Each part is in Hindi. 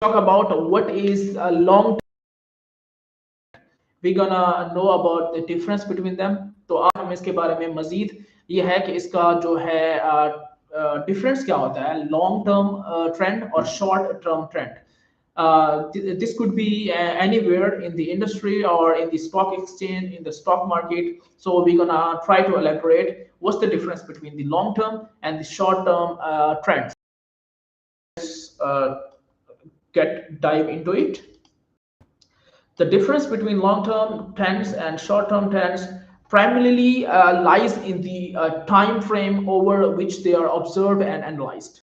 talk about what is a long, we gonna know about the difference between them. तो आज हम इसके बारे में मजीद ये है कि इसका जो है डिफरेंस क्या होता है लॉन्ग टर्म ट्रेंड और short term trend. This could be anywhere in the industry or in the stock exchange, in the stock market. So we're gonna try to elaborate what's the difference between the long term and the short term trends. Uh, get dive into it. The difference between long-term trends and short-term trends primarily lies in the time frame over which they are observed and analyzed.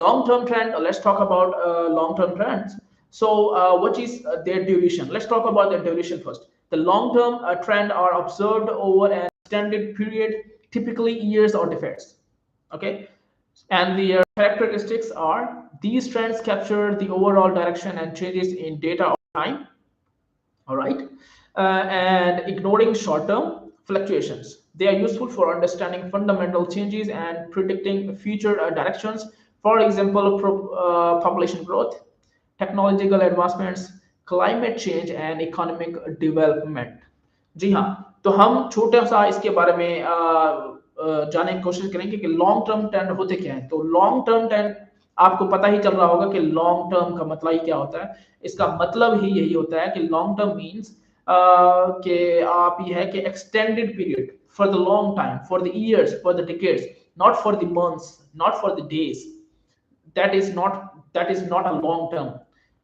Long-term trend, let's talk about long-term trends. So what is their duration? Let's talk about their duration first. The long-term trend are observed over an extended period, typically years or decades. Okay, and their characteristics are these trends capture the overall direction and changes in data over time. All right, and ignoring short-term fluctuations. They are useful for understanding fundamental changes and predicting future directions. For example, population growth, technological advancements, climate change and economic development. जी हाँ, तो हम छोटा सा इसके बारे में जानने की कोशिश करेंगे कि लॉन्ग टर्म ट्रेंड होते क्या है. तो लॉन्ग टर्म ट्रेंड आपको पता ही चल रहा होगा कि लॉन्ग टर्म का मतलब ही क्या होता है. इसका मतलब ही यही होता है कि लॉन्ग टर्म मीन्स कि आप ये है कि extended period for the long time, for the years, for the decades, not for the months, not for the days. That is not a long term.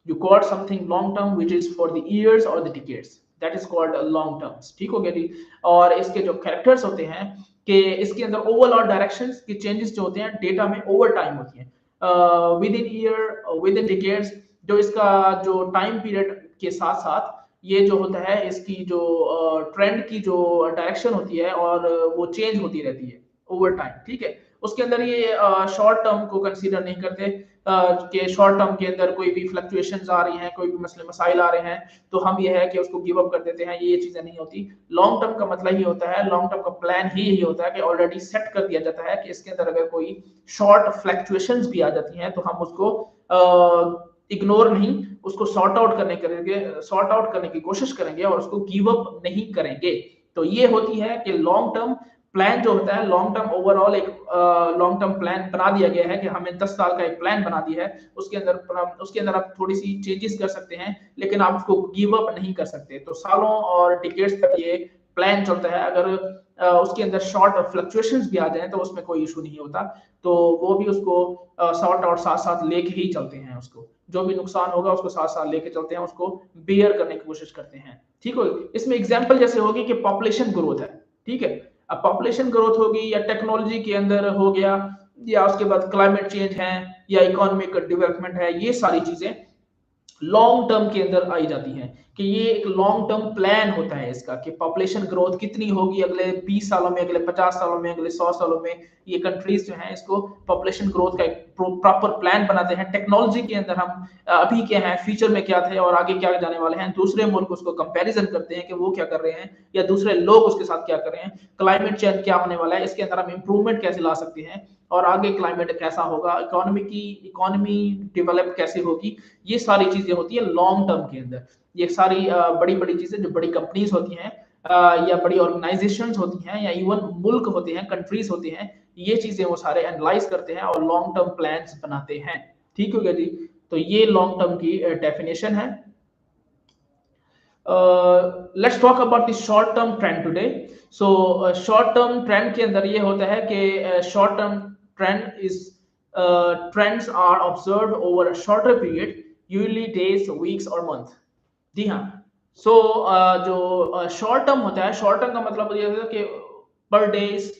You got something long term which is for the years or the decades. That is called a long terms. ठीक हो गया जी. और इसके जो कैरेक्टर्स होते हैं कि इसके अंदर ओवरऑल डायरेक्शंस की चेंजेस जो होते हैं डेटा में ओवर टाइम होती हैं, with in year, with in decades. जो इसका जो टाइम पीरियड के साथ साथ ये जो होता है इसकी जो ट्रेंड की जो डायरेक्शन होती है और वो चेंज होती रहती है ओवर टाइम. ठीक है, उसके अंदर ये शॉर्ट टर्म को कंसीडर नहीं करते कि शॉर्ट टर्म के अंदर कोई भी फ्लक्चुएशंस आ रही हैं, कोई भी मसले मसाइल आ रहे हैं तो हम ये है कि उसको गिव अप कर देते हैं. ये चीजें नहीं होती. लॉन्ग टर्म का मतलब ही होता है, लॉन्ग टर्म का प्लान ही यही होता है कि ऑलरेडी सेट कर दिया जाता है कि इसके अंदर अगर कोई शॉर्ट फ्लक्चुएशंस भी आ जाती हैं तो हम उसको इग्नोर नहीं, उसको सॉर्ट आउट करने की कोशिश करेंगे और उसको गिव अप नहीं करेंगे. तो ये होती है कि लॉन्ग टर्म प्लान जो होता है, लॉन्ग टर्म ओवरऑल एक लॉन्ग टर्म प्लान बना दिया गया है कि हमें 10 साल का एक प्लान बना दिया है. उसके अंदर आप थोड़ी सी चेंजेस कर सकते हैं लेकिन आप उसको गिव अप नहीं कर सकते. तो सालों और डिकेड्स तक ये प्लान चलता है. अगर उसके अंदर शॉर्ट फ्लक्चुएशंस भी आ जाए तो उसमें कोई इशू नहीं होता. तो वो भी उसको सॉर्ट आउट साथ साथ लेके ही चलते हैं. उसको जो भी नुकसान होगा उसको साथ साथ लेके चलते हैं, उसको बियर करने की कोशिश करते हैं. ठीक हो, इसमें एग्जाम्पल जैसे होगी कि पॉपुलेशन ग्रोथ है. ठीक है, अब पॉपुलेशन ग्रोथ होगी या टेक्नोलॉजी के अंदर हो गया या उसके बाद क्लाइमेट चेंज है या इकोनॉमिक डेवलपमेंट है, ये सारी चीजें लॉन्ग टर्म के अंदर आई जाती हैं कि ये एक लॉन्ग टर्म प्लान होता है इसका कि पॉपुलेशन ग्रोथ कितनी होगी अगले 20 सालों में, अगले 50 सालों में, अगले 100 सालों में. ये कंट्रीज जो हैं इसको पॉपुलेशन ग्रोथ का एक प्रॉपर प्लान बनाते हैं. टेक्नोलॉजी के अंदर हम अभी क्या है, फ्यूचर में क्या थे और आगे क्या जाने वाले हैं, दूसरे मुल्क उसको कंपैरिजन करते हैं कि वो क्या कर रहे हैं या दूसरे लोग उसके साथ क्या कर रहे हैं. क्लाइमेट चेंज क्या होने वाला है, इसके अंदर हम इंप्रूवमेंट कैसे ला सकते हैं और आगे क्लाइमेट कैसा होगा, इकोनॉमी डेवलप कैसे होगी. ये सारी चीजें होती है लॉन्ग टर्म के अंदर. ये सारी बड़ी बड़ी चीजें जो बड़ी कंपनीज होती हैं या बड़ी ऑर्गेनाइजेशंस होती हैं या इवन मुल्क होते हैं, कंट्रीज होते हैं, ये चीजें वो सारे एनालाइज करते हैं और लॉन्ग टर्म प्लान्स बनाते हैं. ठीक हो गया जी. तो ये लॉन्ग टर्म की डेफिनेशन है. Let's talk about the short term trend today. So short term trend के अंदर ये होता है कि short term trend is trends are observed over a shorter period, usually days, weeks और मंथ. जी हाँ. सो जो शॉर्ट टर्म होता है, शॉर्ट टर्म का मतलब ये होता है कि पर डेज,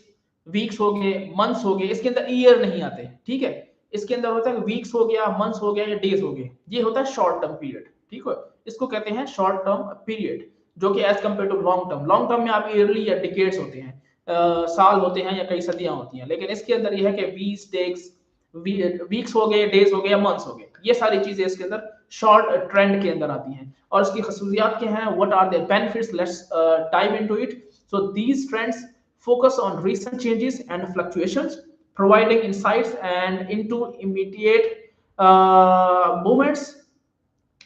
वीक्स हो गए, मंथ्स हो गए, इसके अंदर ईयर नहीं आते. ठीक है, इसके अंदर होता है वीक्स हो गया, मंथ्स हो गया या डेज हो गए. ये होता है शॉर्ट टर्म पीरियड. ठीक है, इसको कहते हैं शॉर्ट टर्म पीरियड, जो कि as compare to long term. Long term में आप ईयरली या डिकेड्स होते हैं, साल होते हैं या कई सदियां होती हैं. लेकिन इसके अंदर यह है कि वीक्स हो गए, डेज हो गए या मंथ्स हो गए, ये सारी चीजें इसके अंदर शॉर्ट ट्रेंड के अंदर आती हैं. और इसकी खसूसियात क्या हैं, what are their benefits, let's dive into it. So these trends focus on recent changes and fluctuations, providing insights and into immediate movements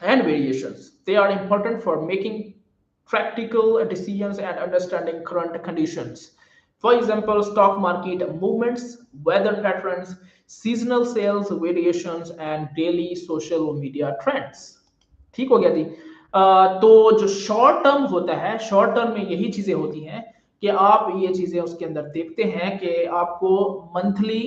and variations. They are important for making practical decisions and understanding current conditions. For example, stock market movements, weather patterns, seasonal sales variations, and daily social media trends. ठीक हो गया जी। तो जो शॉर्ट टर्म होता है, शॉर्ट टर्म में यही चीजें होती हैं कि आप ये चीजें उसके अंदर देखते हैं कि आपको मंथली,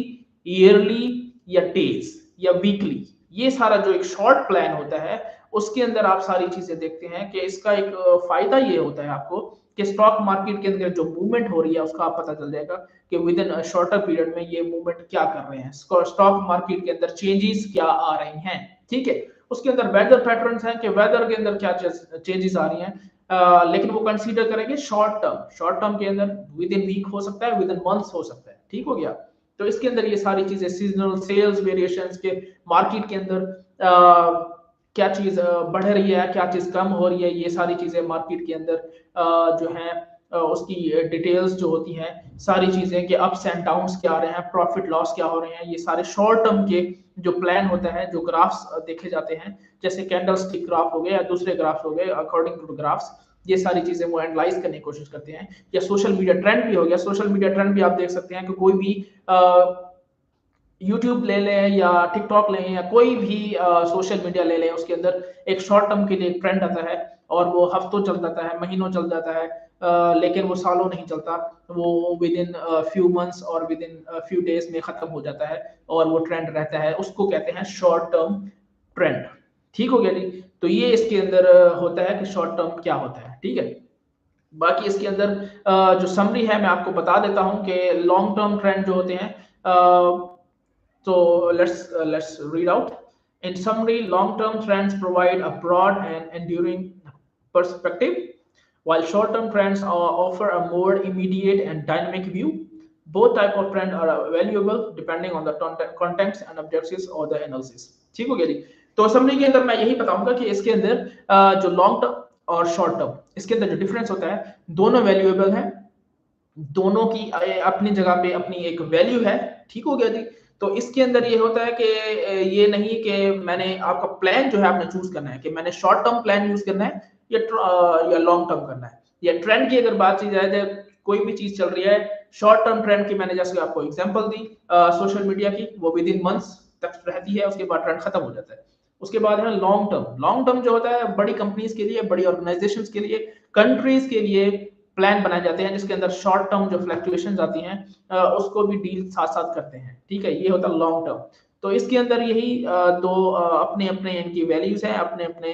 ईयरली या डेज या वीकली, ये सारा जो एक शॉर्ट प्लान होता है उसके अंदर आप सारी चीजें देखते हैं कि इसका एक फायदा ये होता है आपको कि स्टॉक मार्केट के अंदर जो मूवमेंट हो रही है उसका आप पता चल जाएगा कि विद इन शॉर्टर पीरियड में ये मूवमेंट क्या कर रहे हैं, स्टॉक मार्केट के अंदर चेंजेस क्या आ रही हैं। ठीक है, उसके अंदर वेदर पैटर्न्स हैं कि वेदर के अंदर क्या चेंजेस आ रही हैं, लेकिन वो कंसीडर करेंगे शॉर्ट टर्म। शॉर्ट टर्म के अंदर विद इन वीक हो सकता है, विद इन मंथ्स हो सकता है। ठीक हो गया। तो इसके अंदर ये सारी चीजें सीजनल सेल्स वेरिएशंस के मार्केट के अंदर क्या चीज बढ़ रही है, क्या चीज कम हो रही है, ये सारी चीजें मार्केट के अंदर जो है उसकी डिटेल्स जो होती हैं, सारी चीजें कि अप्स एंड डाउन्स क्या आ रहे हैं, प्रॉफिट लॉस क्या हो रहे हैं, ये सारे शॉर्ट टर्म के जो प्लान होता है, जो ग्राफ्स देखे जाते हैं, जैसे कैंडल स्टिक ग्राफ हो गए या दूसरे ग्राफ्स हो गए, अकॉर्डिंग टू ग्राफ्स ये सारी चीजें वो एनालाइज करने की कोशिश करते हैं। या सोशल मीडिया ट्रेंड भी हो गया, सोशल मीडिया ट्रेंड भी आप देख सकते हैं कि कोई भी यूट्यूब ले लें या टिकटॉक लें या कोई भी सोशल मीडिया ले लें, उसके अंदर एक शॉर्ट टर्म के लिए एक ट्रेंड आता है और वो हफ्तों चल जाता है, महीनों चल जाता है, लेकिन वो सालों नहीं चलता, वो विद इन फ्यू मंथ्स और विद इन फ्यू डेज में खत्म हो जाता है और वो ट्रेंड रहता है, उसको कहते हैं शॉर्ट टर्म ट्रेंड। ठीक हो गया जी। तो ये इसके अंदर होता है कि शॉर्ट टर्म क्या होता है। ठीक है, बाकी इसके अंदर जो समरी है मैं आपको बता देता हूं कि लॉन्ग टर्म ट्रेंड जो होते हैं, so let's read out. In summary, long-term trends provide a broad and enduring perspective, while short-term trends offer a more immediate and dynamic view. Both type of trend are valuable depending on the context and objectives or the analysis. ठीक हो गया जी। तो समरी के अंदर मैं यही बताऊंगा कि इसके अंदर जो लॉन्ग टर्म और शॉर्ट टर्म, इसके अंदर जो डिफरेंस होता है, दोनों वैल्यूएबल हैं, दोनों की अपनी जगह पे अपनी एक वैल्यू है। ठीक हो गया जी। तो इसके अंदर ये होता है कि ये नहीं कि मैंने आपका प्लान जो है आपने चूज करना है कि मैंने शॉर्ट टर्म प्लान यूज करना है या लॉन्ग टर्म करना है। या ट्रेंड की अगर बात की जाए, कोई भी चीज चल रही है शॉर्ट टर्म ट्रेंड की, मैंने जैसे आपको एग्जांपल दी सोशल मीडिया की, वो विद इन मंथ्स तक रहती है, उसके बाद ट्रेंड खत्म हो जाता है। उसके बाद है लॉन्ग टर्म। लॉन्ग टर्म जो होता है बड़ी कंपनीज के लिए, बड़ी ऑर्गेनाइजेशंस के लिए, कंट्रीज के लिए प्लान बनाए जाते हैं जिसके अंदर शॉर्ट टर्म जो फ्लक्चुएशंस आती हैं उसको भी डील साथ साथ करते हैं। ठीक है, ये होता है लॉन्ग टर्म। तो इसके अंदर यही दो अपने अपने इनकी वैल्यूज हैं, अपने अपने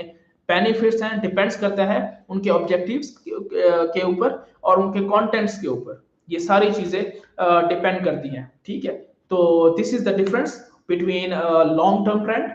बेनिफिट्स हैं, डिपेंड्स करता है उनके ऑब्जेक्टिव्स के ऊपर और उनके कंटेंट्स के ऊपर, ये सारी चीजें डिपेंड करती हैं। ठीक है, तो this is the difference between long term trend